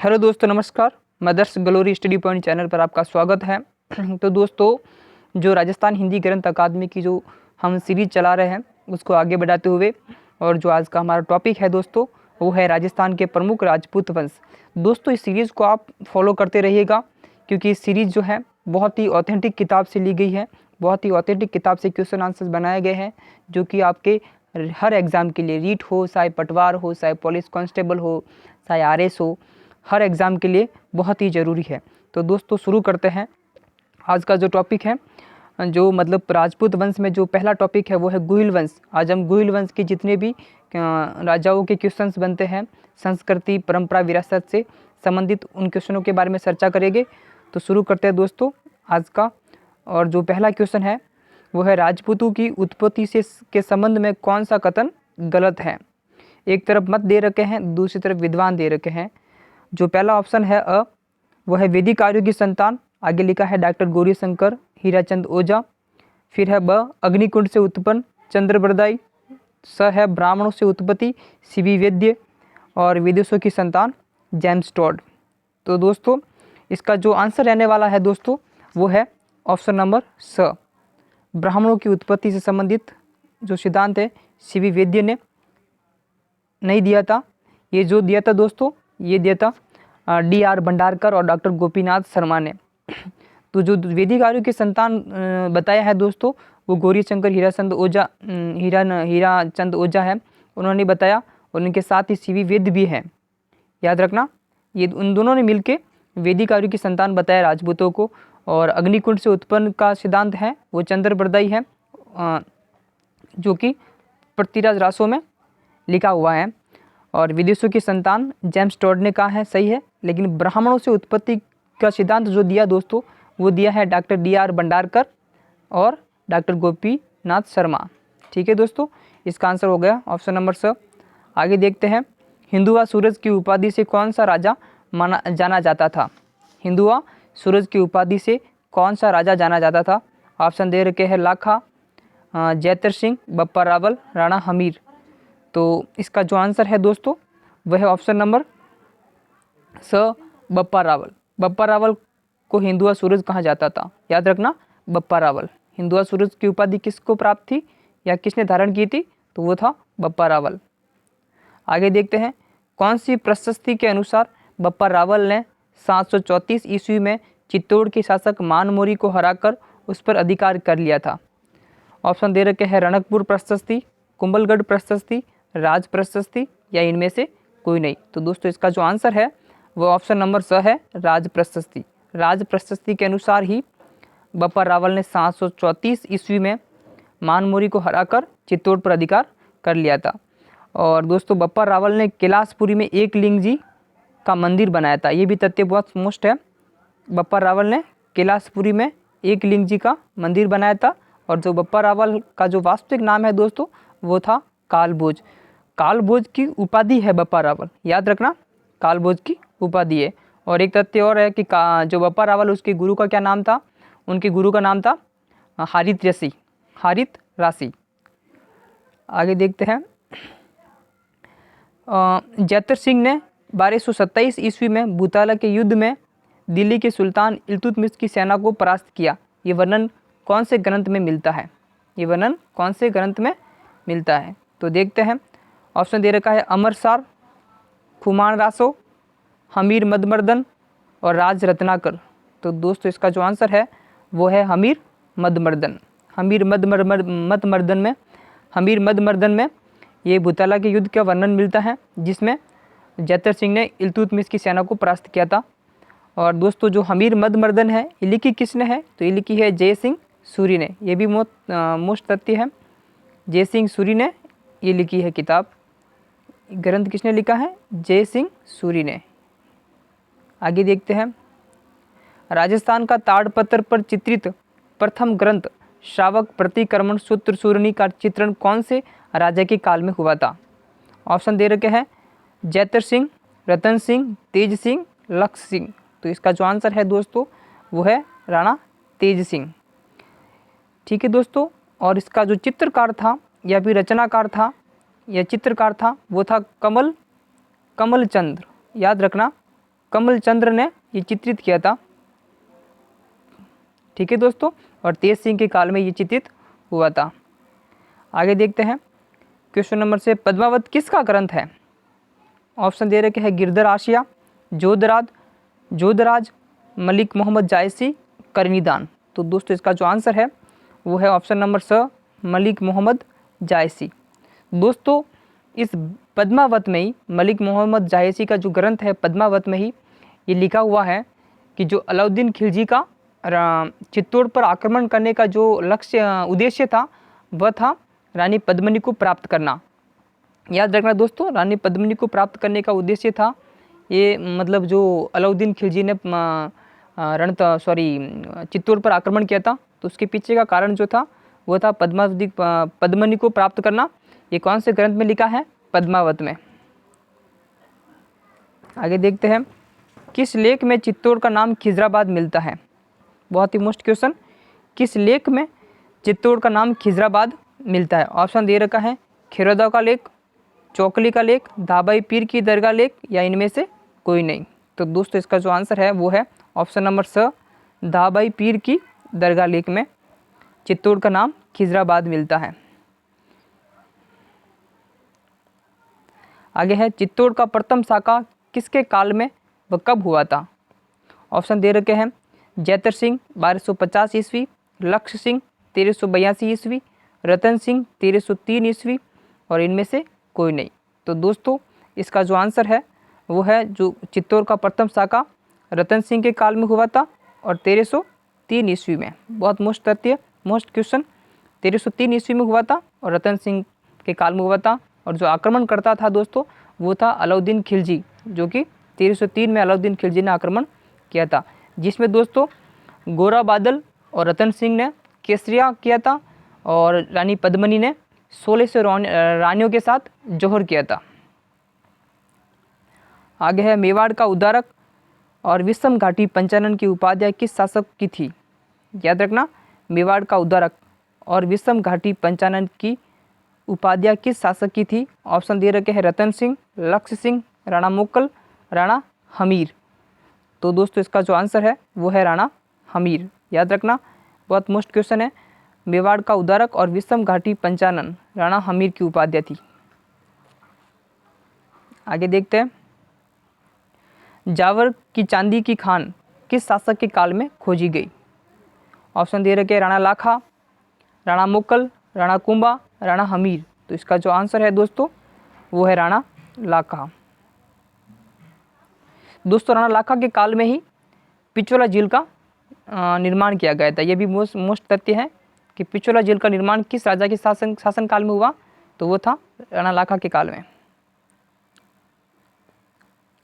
Hello दोस्तों, नमस्कार। Mother's Glory Study Point channel पर आपका स्वागत है। तो दोस्तों, जो राजस्थान हिंदी ग्रंथ अकादमी की जो हम सीरीज चला रहे हैं उसको आगे बढ़ाते हुए, और जो आज का हमारा टॉपिक है दोस्तों वो है राजस्थान के प्रमुख राजपूत वंश। दोस्तों, इस सीरीज़ को आप फॉलो करते रहिएगा, क्योंकि इस सीरीज़ जो है बहुत ही ऑथेंटिक किताब से ली गई है। बहुत ही ऑथेंटिक किताब से क्वेश्चन आंसर्स बनाए गए हैं, जो कि आपके हर एग्ज़ाम के लिए, रीट हो, चाहे पटवार हो, चाहे पुलिस कांस्टेबल हो, चाहे आरएस हो, हर एग्ज़ाम के लिए बहुत ही ज़रूरी है। तो दोस्तों, शुरू करते हैं। आज का जो टॉपिक है, जो मतलब राजपूत वंश में जो पहला टॉपिक है वो है गुहिल वंश। आज हम गुहिल वंश के जितने भी राजाओं के क्वेश्चंस बनते हैं, संस्कृति, परंपरा, विरासत से संबंधित उन क्वेश्चनों के बारे में चर्चा करेंगे। तो शुरू करते हैं दोस्तों आज का। और जो पहला क्वेश्चन है वो है, राजपूतों की उत्पत्ति से के संबंध में कौन सा कथन गलत है। एक तरफ मत दे रखे हैं, दूसरी तरफ विद्वान दे रखे हैं। जो पहला ऑप्शन है अ, वह है वैदिक आर्यों की संतान। आगे लिखा है डॉक्टर गौरीशंकर हीराचंद ओझा। फिर है ब, अग्निकुंड से उत्पन्न चंद्रबरदाई। स है ब्राह्मणों से उत्पत्ति सीवी वैद्य। और विदेशों की संतान जेम्स टॉड। तो दोस्तों, इसका जो आंसर रहने वाला है दोस्तों वो है ऑप्शन नंबर स। ब्राह्मणों की उत्पत्ति से संबंधित जो सिद्धांत है सीवी वैद्य ने नहीं दिया था। ये जो दिया था दोस्तों, ये दिया था D.R. भंडारकर और डॉक्टर गोपीनाथ शर्मा ने। तो जो वैदिक आर्यों की संतान बताया है दोस्तों, वो गौरीशंकर हीराचंद ओझा है, उन्होंने बताया। और उनके साथ ही सीवी वैद्य भी हैं, याद रखना। ये उन दोनों ने मिलके वैदिक आर्यों की संतान बताया राजपूतों को। और अग्निकुंड से उत्पन्न का सिद्धांत है वो चंद्रबरदाई है, जो कि पृथ्वीराज रासों में लिखा हुआ है। और विदेशों की संतान जेम्स टॉड ने कहा है, सही है। लेकिन ब्राह्मणों से उत्पत्ति का सिद्धांत जो दिया दोस्तों, वो दिया है डॉक्टर D.R. भंडारकर और डॉक्टर गोपीनाथ शर्मा। ठीक है दोस्तों, इसका आंसर हो गया ऑप्शन नंबर स। आगे देखते हैं, हिंदुआ सूरज की उपाधि से कौन सा राजा जाना जाता था। हिंदुआ सूरज की उपाधि से कौन सा राजा जाना जाता था। ऑप्शन दे रखे हैं लाखा, जैतर सिंह, बप्पा रावल, राणा हमीर। तो इसका जो आंसर है दोस्तों वह है ऑप्शन नंबर स, बप्पा रावल। बप्पा रावल को हिंदुआ सूरज कहा जाता था, याद रखना, बप्पा रावल। हिंदुआ सूरज की उपाधि किसको प्राप्त थी या किसने धारण की थी, तो वो था बप्पा रावल। आगे देखते हैं, कौन सी प्रशस्ति के अनुसार बप्पा रावल ने 734 ईस्वी में चित्तौड़ के शासक मानमोरी को हराकर उस पर अधिकार कर लिया था। ऑप्शन दे रखे हैं रणकपुर प्रशस्ति, कुंभलगढ़ प्रशस्ति, राज प्रशस्ति, या इनमें से कोई नहीं। तो दोस्तों, इसका जो आंसर है वो ऑप्शन नंबर स है, राज प्रशस्ति। राज प्रशस्ति के अनुसार ही बप्पा रावल ने 734 ईस्वी में मानमोरी को हराकर चित्तौड़ पर अधिकार कर लिया था। और दोस्तों, बप्पा रावल ने कैलाशपुरी में एक लिंग जी का मंदिर बनाया था। ये भी तथ्य बहुत मोस्ट है। बप्पा रावल ने कैलाशपुरी में एक लिंग जी का मंदिर बनाया था। और जो बप्पा रावल का जो वास्तविक नाम है दोस्तों वो था कालभोज। कालभोज की उपाधि है बप्पा रावल, याद रखना, कालभोज की उपाधि है। और एक तथ्य और है कि जो बप्पा रावल, उसके गुरु का क्या नाम था। उनके गुरु का नाम था हारित ऋषि, हारित राशि। आगे देखते हैं, जैतर सिंह ने 1227 ईस्वी में भूताला के युद्ध में दिल्ली के सुल्तान इल्तुतमिश की सेना को परास्त किया। ये वर्णन कौन से ग्रंथ में मिलता है। ये वर्णन कौन से ग्रंथ में मिलता है। तो देखते हैं, ऑप्शन दे रखा है अमरसार, खुमान रासो, हमीर मदमर्दन और राज रत्नाकर। तो दोस्तों, इसका जो आंसर है वो है हमीर मदमर्दन। हमीर मदमर्दन में ये भूताला के युद्ध का वर्णन मिलता है, जिसमें जैतर सिंह ने इल्तुतमिश की सेना को परास्त किया था। और दोस्तों, जो हमीर मदमर्दन है ये लिखी किसने है, तो ये लिखी है जय सिंह सूरी ने। ये भी मोस्ट तथ्य है, जय सिंह सूरी ने ये लिखी है किताब। ग्रंथ किसने लिखा है, जय सिंह सूरी ने। आगे देखते हैं, राजस्थान का ताड़पत्र पर चित्रित प्रथम ग्रंथ श्रावक प्रतिक्रमण सूत्र सूरनी का चित्रण कौन से राजा के काल में हुआ था। ऑप्शन दे रखे हैं जैतर सिंह, रतन सिंह, तेज सिंह, लक्ष्य सिंह। तो इसका जो आंसर है दोस्तों वो है राणा तेज सिंह। ठीक है दोस्तों, और इसका जो चित्रकार था या फिर रचनाकार था या चित्रकार था वो था कमलचंद्र, याद रखना, कमल चंद्र ने ये चित्रित किया था। ठीक है दोस्तों, और तेज सिंह के काल में ये चित्रित हुआ था। आगे देखते हैं क्वेश्चन नंबर से, पद्मावत किसका ग्रंथ है? ऑप्शन दे रखे हैं गिरधर आशिया, जोधराज, मलिक मोहम्मद जायसी, करनीदान। तो दोस्तों इसका जो आंसर है वो है ऑप्शन नंबर स, मलिक मोहम्मद जायसी। दोस्तों इस पद्मावत में ही, मलिक मोहम्मद जायसी का जो ग्रंथ है पद्मावत में ही ये लिखा हुआ है कि जो अलाउद्दीन खिलजी का चित्तौड़ पर आक्रमण करने का जो उद्देश्य था वह था रानी पद्मिनी को प्राप्त करना। याद रखना दोस्तों, रानी पद्मिनी को प्राप्त करने का उद्देश्य था ये, मतलब जो अलाउद्दीन खिलजी ने चित्तौड़ पर आक्रमण किया था, तो उसके पीछे का कारण जो था वो था पद्मिनी को प्राप्त करना। ये कौन से ग्रंथ में लिखा है? पद्मावत में। आगे देखते हैं, किस लेख में चित्तौड़ का नाम खिजराबाद मिलता है? बहुत ही मोस्ट क्वेश्चन, किस लेख में चित्तौड़ का नाम खिजराबाद मिलता है? ऑप्शन दे रखा है खिरोदा का लेख, चौकली का लेख, धाबाई पीर की दरगाह लेख, या इनमें से कोई नहीं। तो दोस्तों इसका जो आंसर है वो है ऑप्शन नंबर स, धाबाई पीर की दरगाह लेख में चित्तौड़ का नाम खिजराबाद मिलता है। आगे है, चित्तौड़ का प्रथम शाखा किसके काल में व कब हुआ था? ऑप्शन दे रखे हैं जैतर सिंह 1250 ईस्वी, लक्ष्य सिंह 1382 ईस्वी, रतन सिंह 1303 ईस्वी, और इनमें से कोई नहीं। तो दोस्तों इसका जो आंसर है वो है जो चित्तौड़ का प्रथम शाखा रतन सिंह के काल में हुआ था और 1303 ईस्वी में। बहुत मोस्ट क्वेश्चन, 1303 ईस्वी में हुआ था और रतन सिंह के काल में हुआ था। और जो आक्रमण करता था दोस्तों वो था अलाउद्दीन खिलजी, जो कि 1303 में अलाउद्दीन खिलजी ने आक्रमण किया था, जिसमें दोस्तों गोरा बादल और रतन सिंह ने केसरिया किया था और रानी पद्मिनी ने 1600 रानियों के साथ जौहर किया था। आगे है, मेवाड़ का उद्धारक और विषम घाटी पंचानन की उपाध्याय किस शासक की थी? याद रखना, मेवाड़ का उद्धारक और विषम घाटी पंचानन की उपाध्याय किस शासक की थी? ऑप्शन दे रखे हैं रतन सिंह, लक्ष्य सिंह, राणा मोक्कल, राणा हमीर। तो दोस्तों इसका जो आंसर है वो है राणा हमीर। याद रखना, बहुत मोस्ट क्वेश्चन है। मेवाड़ का उद्धारक और विषम घाटी पंचानन राणा हमीर की उपाध्याय थी। आगे देखते हैं, जावर की चांदी की खान किस शासक के काल में खोजी गई? ऑप्शन दे रखे राणा लाखा, राणा मोक्कल, राणा कुंभा, राणा हमीर। तो इसका जो आंसर है दोस्तों वो है राणा लाखा। दोस्तों राणा लाखा के काल में ही पिछोला झील का निर्माण किया गया था। यह भी मोस्ट तथ्य है कि पिछोला झील का निर्माण किस राजा के शासन काल में हुआ? तो वो था राणा लाखा के काल में।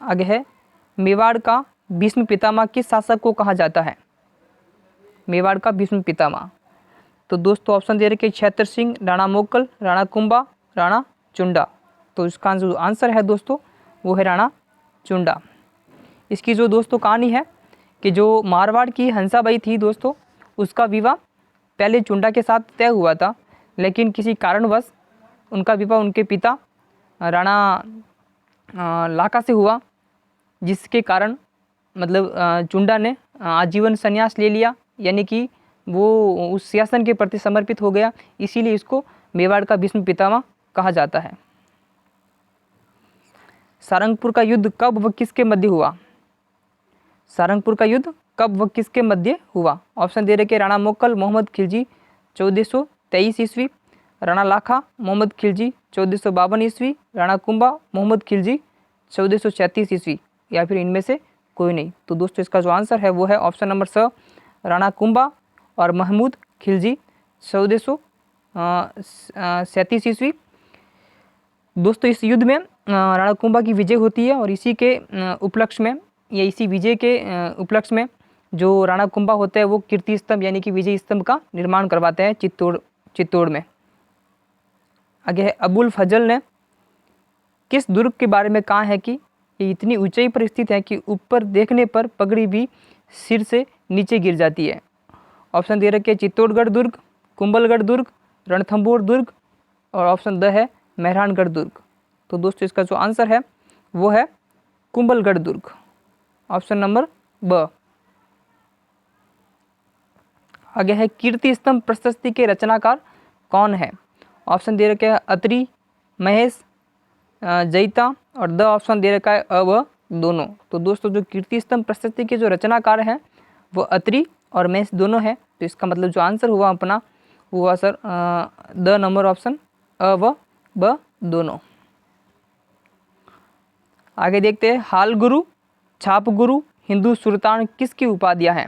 आगे है, मेवाड़ का भीष्म पितामह किस शासक को कहा जाता है? मेवाड़ का भीष्म पितामह। तो दोस्तों ऑप्शन दे रखे छैतर सिंह, राणा मोक्कल, राणा कुंभा, राणा चुंडा। तो इसका जो आंसर है दोस्तों वो है राणा चुंडा। इसकी जो दोस्तों कहानी है कि जो मारवाड़ की हंसाबाई थी दोस्तों, उसका विवाह पहले चुंडा के साथ तय हुआ था, लेकिन किसी कारणवश उनका विवाह उनके पिता राणा लाखा से हुआ, जिसके कारण मतलब चुंडा ने आजीवन संन्यास ले लिया, यानी कि वो उस शासन के प्रति समर्पित हो गया। इसीलिए इसको मेवाड़ का भीष्म पितामह कहा जाता है। सारंगपुर का युद्ध कब व किसके मध्य हुआ? सारंगपुर का युद्ध कब व किसके मध्य हुआ? ऑप्शन दे रखे राणा मोक्कल, मोहम्मद खिलजी 1423 ईस्वी, राणा लाखा, मोहम्मद खिलजी 1452 ईस्वी, राणा कुंभा, मोहम्मद खिलजी 1436 ईस्वी, या फिर इनमें से कोई नहीं। तो दोस्तों इसका जो आंसर है वो है ऑप्शन नंबर स, राणा कुंभा और महमूद खिलजी 1437 ईस्वी। दोस्तों इस युद्ध में राणा कुंभा की विजय होती है और इसी के उपलक्ष्य में या इसी विजय के उपलक्ष्य में जो राणा कुंभा होता है वो कीर्ति स्तंभ यानी कि विजय स्तंभ का निर्माण करवाते हैं चित्तौड़ में। आगे है, अबुल फजल ने किस दुर्ग के बारे में कहा है कि ये इतनी ऊंचाई पर स्थित है कि ऊपर देखने पर पगड़ी भी सिर से नीचे गिर जाती है? ऑप्शन दे रखे चित्तौड़गढ़ दुर्ग, कुंभलगढ़ दुर्ग, रणथंभौर दुर्ग, और ऑप्शन द है मेहरानगढ़ दुर्ग। तो दोस्तों इसका जो आंसर है वो है कुंभलगढ़ दुर्ग। ऑप्शन नंबर ब। आगे है कीर्ति स्तंभ प्रशस्ति के रचनाकार कौन है? ऑप्शन दे रखे हैं अत्रि, महेश, जैता, और द ऑप्शन दे रखा है अ व दोनों। तो दोस्तों जो कीर्ति स्तंभ प्रशस्ति के जो रचनाकार हैं वो अत्रि और महेश दोनों हैं। तो इसका मतलब जो आंसर हुआ अपना वो हुआ सर द नंबर ऑप्शन अ व ब दोनों। आगे देखते हैं हाल गुरु, छाप गुरु, हिंदू सुल्तान किसकी उपाधियां हैं?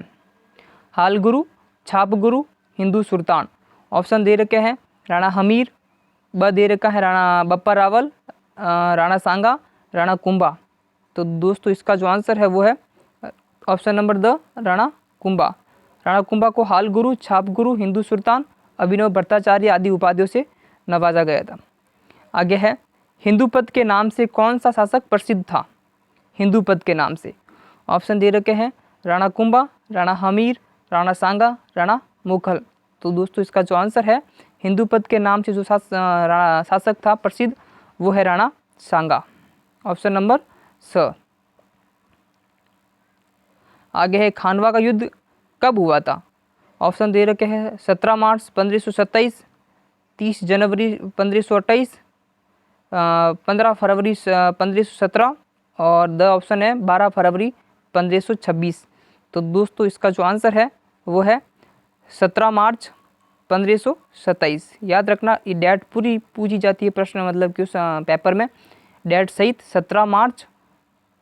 हाल गुरु, छाप गुरु, हिंदू सुल्तान। ऑप्शन दे रखे हैं राणा हमीर, ब दे रखा है राणा बप्पा रावल, राणा सांगा, राणा कुंभा। तो दोस्तों इसका जो आंसर है वो है option number the Rana Kumbha. Rana Kumbha को हाल गुरु, छाप गुरु, हिंदू सुल्तान, अभिनव भट्टाचार्य आदि उपाधियों से नवाजा गया था। आगे है हिंदू पद के नाम से कौन सा शासक प्रसिद्ध था? हिंदू पद के नाम से ऑप्शन दे रखे हैं राणा कुंभा, राणा हमीर, राणा सांगा, राणा मुखल। तो दोस्तों इसका जो आंसर है हिंदू पद के नाम से जो शासक था प्रसिद्ध वो है राणा सांगा, ऑप्शन नंबर स। आगे है खानवा का युद्ध कब हुआ था? ऑप्शन दे रखे हैं 17 मार्च 1527, 30 जनवरी 1528, 15 फरवरी 1517 और द ऑप्शन है 12 फरवरी 1526। तो दोस्तों इसका जो आंसर है वो है 17 मार्च 1527। याद रखना ये डेट पूरी पूछी जाती है प्रश्न मतलब कि उस पेपर में डेट सहित 17 मार्च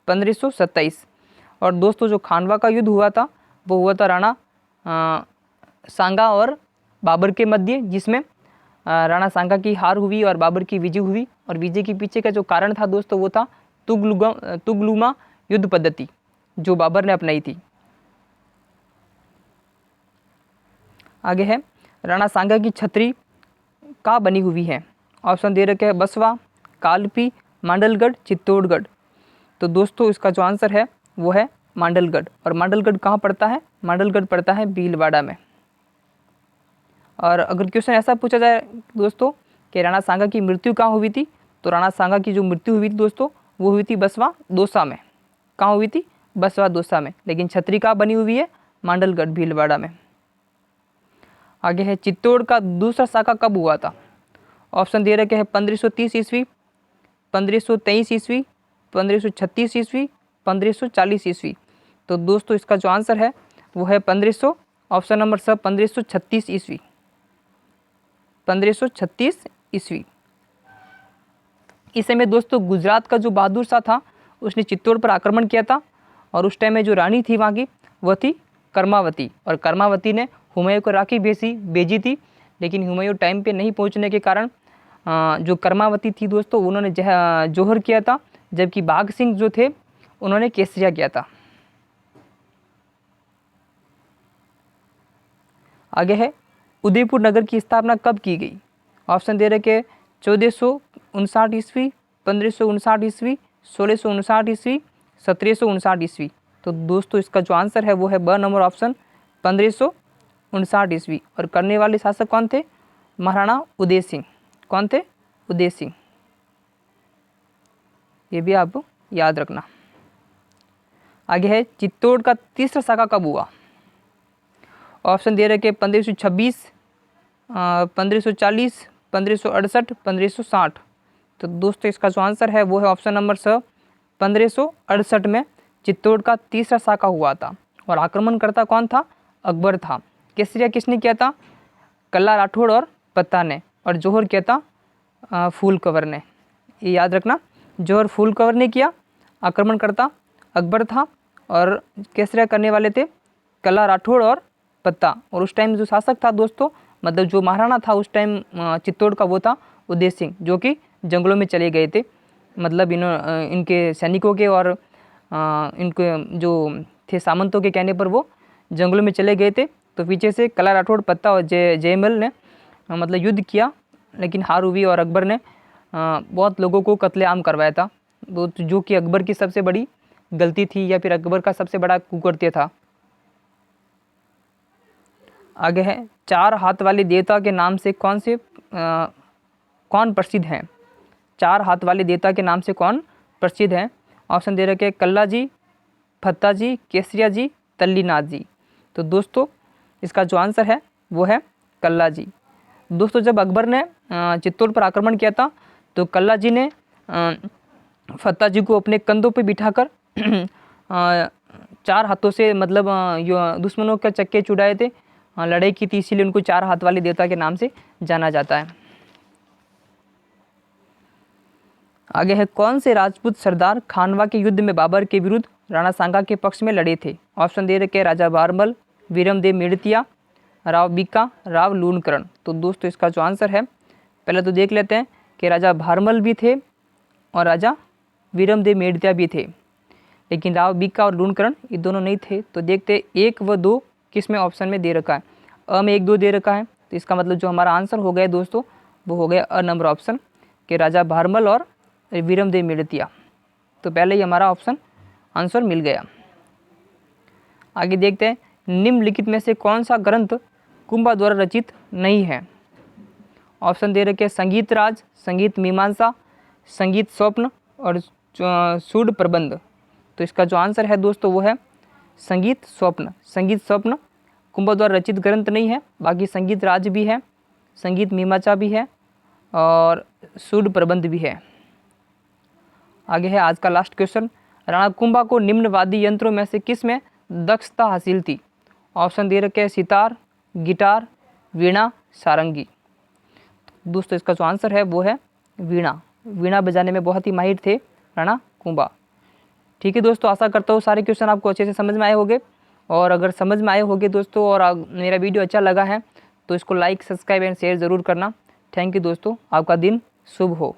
1527। और दोस्तों जो खानवा का युद्ध हुआ था वो हुआ था राणा सांगा और बाबर के मध्य, जिसमें राणा सांगा की हार हुई और बाबर की विजय हुई। और विजय के पीछे का जो कारण था दोस्तों वो था तुगलुमा युद्ध पद्धति जो बाबर ने अपनाई थी। आगे है राणा सांगा की छतरी का बनी हुई है? ऑप्शन दे रखे हैं बसवा, कालपी, मांडलगढ़, चित्तौड़गढ़। तो दोस्तों इसका जो आंसर है वो है मांडलगढ़। और मांडलगढ़ कहाँ पड़ता है? मांडलगढ़ पड़ता है भीलवाड़ा में। और अगर क्वेश्चन ऐसा पूछा जाए दोस्तों कि राणा सांगा की मृत्यु कहाँ हुई थी, तो राणा सांगा की जो मृत्यु हुई थी दोस्तों वो हुई थी बसवा दोसा में। कहाँ हुई थी? बसवा दोसा में। लेकिन छतरी कहाँ बनी हुई है? मांडलगढ़ भीलवाड़ा में। आगे है चित्तौड़ का दूसरा शाखा कब हुआ था? ऑप्शन दे रखे हैं 1530 ईस्वी, 1523 ईस्वी, 1536 ईस्वी, 1540 ईस्वी। तो दोस्तों इसका जो आंसर है वो है 1500, ऑप्शन नंबर स 1536 ईस्वी, 1536 ईस्वी। इस समय दोस्तों गुजरात का जो बहादुर शाह था उसने चित्तौड़ पर आक्रमण किया था। और उस टाइम में जो रानी थी वहाँ की वह थी कर्मावती। और कर्मावती ने हुमायूं को राखी भेजी थी, लेकिन हुमायूं टाइम पे नहीं पहुँचने के कारण जो कर्मावती थी दोस्तों उन्होंने जौहर किया था, जबकि बाघ सिंह जो थे उन्होंने केसरिया किया था। आगे है उदयपुर नगर की स्थापना कब की गई? ऑप्शन दे रखे 1459 ईस्वी, 1559 ईस्वी, 1659 ईस्वी, 1759 ईस्वी। तो दोस्तों इसका जो आंसर है वो है ब नंबर ऑप्शन 1559 ईस्वी। और करने वाले शासक कौन थे? महाराणा उदय सिंह। कौन थे? उदय सिंह। ये भी आप याद रखना। आगे है चित्तौड़ का तीसरा शाखा कब हुआ? ऑप्शन दे रखे 1526, 1540, 1568, 1560। तो दोस्तों इसका जो आंसर है वो है ऑप्शन नंबर स 1568 में चित्तौड़ का तीसरा शाखा हुआ था। और आक्रमणकर्ता कौन था? अकबर था। केसरिया किसने किया था? कल्ला राठौड़ और पत्ता ने। और जौहर किया था फूल कंवर ने। ये याद रखना, जौहर फूल कंवर ने किया, आक्रमणकर्ता अकबर था और केसरिया करने वाले थे कल्ला राठौड़ और पत्ता। और उस टाइम जो शासक था दोस्तों मतलब जो महाराणा था उस टाइम चित्तौड़ का वो था उदय सिंह, जो कि जंगलों में चले गए थे। मतलब इनके सैनिकों के और इनके जो थे सामंतों के कहने पर वो जंगलों में चले गए थे। तो पीछे से कल्ला राठौड़, पत्ता और जयमल ने मतलब युद्ध किया, लेकिन हार हुई और अकबर ने बहुत लोगों को कत्लेआम करवाया था, जो कि अकबर की सबसे बड़ी गलती थी या फिर अकबर का सबसे बड़ा कुकृत्य था। आगे है चार हाथ वाले देवता के नाम से कौन प्रसिद्ध हैं? चार हाथ वाले देवता के नाम से कौन प्रसिद्ध हैं? ऑप्शन दे रखे कल्ला जी, फत्ताजी, केसरिया जी, तल्लीनाथ जी। तो दोस्तों इसका जो आंसर है वो है कल्ला जी। दोस्तों जब अकबर ने चित्तौड़ पर आक्रमण किया था तो कल्ला जी ने फत्ता जी को अपने कंधों पर बिठाकर 4 हाथों से मतलब दुश्मनों के चक्के छुड़ाए थे, लड़ाई की थी, इसीलिए उनको 4 हाथ वाले देवता के नाम से जाना जाता है। आगे है, कौन से राजपूत सरदार खानवा के युद्ध में बाबर के विरुद्ध राणा सांगा के पक्ष में लड़े थे? ऑप्शन दे रखे राजा भारमल, वीरमदेव मेड़तिया, राव बीका, राव लूणकरण। तो दोस्तों इसका जो आंसर है, पहले तो देख लेते हैं कि राजा भारमल भी थे और राजा वीरमदेव मेड़तिया भी थे, लेकिन राव बीका और लूणकरण ये दोनों नहीं थे। तो देखते 1 व 2 किस में ऑप्शन में दे रखा है, अ में 1 2 दे रखा है। तो इसका मतलब जो हमारा आंसर हो गया दोस्तों वो हो गया अ नंबर ऑप्शन कि राजा भारमल और वीरमदेव मेड़तिया। तो पहले ही हमारा ऑप्शन आंसर मिल गया। आगे देखते हैं, निम्नलिखित में से कौन सा ग्रंथ कुंभा द्वारा रचित नहीं है? ऑप्शन दे रखे संगीत राज, संगीत मीमांसा, संगीत स्वप्न और सूड प्रबंध। तो इसका जो आंसर है दोस्तों वो है संगीत स्वप्न। संगीत स्वप्न कुंभा द्वारा रचित ग्रंथ नहीं है, बाकी संगीत राज भी है, संगीत मीमांसा भी है और सूड प्रबंध भी है। आगे है आज का लास्ट क्वेश्चन, राणा कुंभा को निम्न वाद्य यंत्रों में से किस में दक्षता हासिल थी? ऑप्शन दे रखे सितार, गिटार, वीणा, सारंगी। दोस्तों इसका जो आंसर है वो है वीणा। वीणा बजाने में बहुत ही माहिर थे राणा कुंभा। ठीक है दोस्तों, आशा करता हूँ सारे क्वेश्चन आपको अच्छे से समझ में आए होंगे, और अगर समझ में आए होंगे दोस्तों और मेरा वीडियो अच्छा लगा है तो इसको लाइक, सब्सक्राइब एंड शेयर ज़रूर करना। थैंक यू दोस्तों, आपका दिन शुभ हो।